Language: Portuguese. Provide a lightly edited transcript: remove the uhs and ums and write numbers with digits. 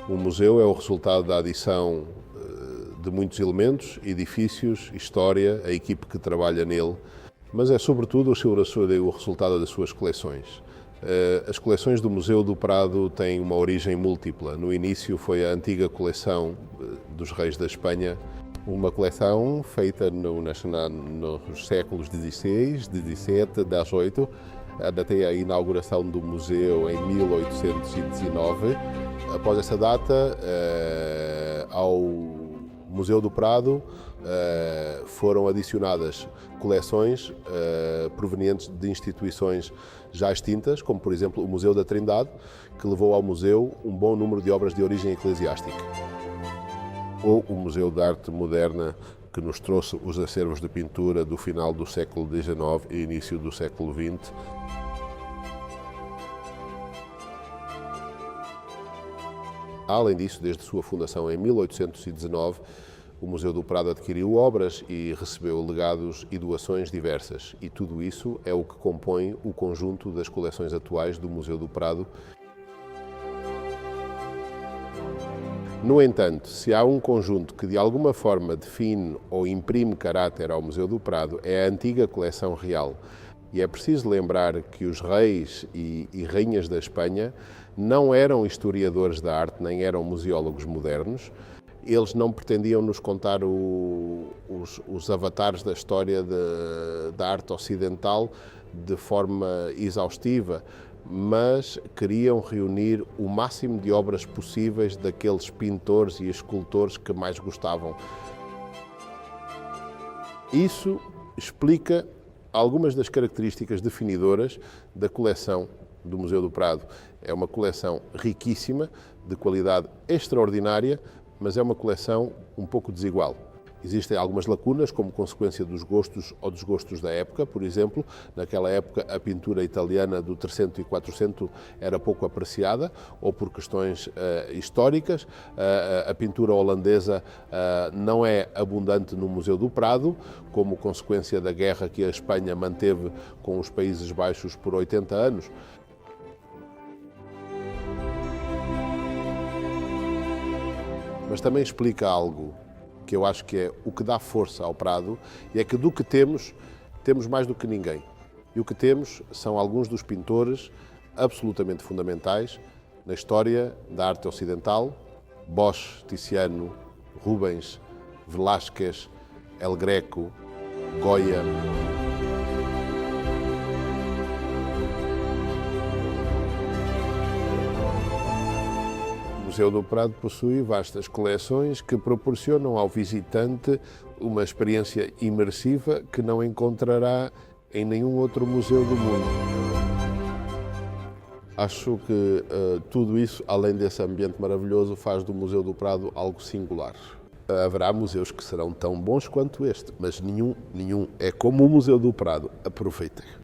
Um museu é o resultado da adição de muitos elementos, edifícios, história, a equipe que trabalha nele, mas é sobretudo o resultado das suas coleções. As coleções do Museu do Prado têm uma origem múltipla. No início foi a antiga coleção dos reis da Espanha, uma coleção feita nos séculos XVI, XVII, XVIII, até a inauguração do museu em 1819. Após essa data, ao Museu do Prado foram adicionadas coleções provenientes de instituições já extintas, como por exemplo o Museu da Trindade, que levou ao museu um bom número de obras de origem eclesiástica. Ou o Museu de Arte Moderna, que nos trouxe os acervos de pintura do final do século XIX e início do século XX. Além disso, desde sua fundação em 1819, o Museu do Prado adquiriu obras e recebeu legados e doações diversas. E tudo isso é o que compõe o conjunto das coleções atuais do Museu do Prado. No entanto, se há um conjunto que de alguma forma define ou imprime caráter ao Museu do Prado, é a antiga coleção real. E é preciso lembrar que os reis e rainhas da Espanha não eram historiadores da arte, nem eram museólogos modernos. Eles não pretendiam nos contar os avatares da história da arte ocidental de forma exaustiva, mas queriam reunir o máximo de obras possíveis daqueles pintores e escultores que mais gostavam. Isso explica algumas das características definidoras da coleção do Museu do Prado. É uma coleção riquíssima, de qualidade extraordinária, mas é uma coleção um pouco desigual. Existem algumas lacunas como consequência dos gostos ou desgostos da época. Por exemplo, naquela época a pintura italiana do 300 e 400 era pouco apreciada, ou por questões históricas. A pintura holandesa não é abundante no Museu do Prado, como consequência da guerra que a Espanha manteve com os Países Baixos por 80 anos. Mas também explica algo que eu acho que é o que dá força ao Prado, e é que do que temos mais do que ninguém. E o que temos são alguns dos pintores absolutamente fundamentais na história da arte ocidental: Bosch, Tiziano, Rubens, Velázquez, El Greco, Goya. O Museu do Prado possui vastas coleções que proporcionam ao visitante uma experiência imersiva que não encontrará em nenhum outro museu do mundo. Acho que tudo isso, além desse ambiente maravilhoso, faz do Museu do Prado algo singular. Haverá museus que serão tão bons quanto este, mas nenhum é como o Museu do Prado. Aproveitem.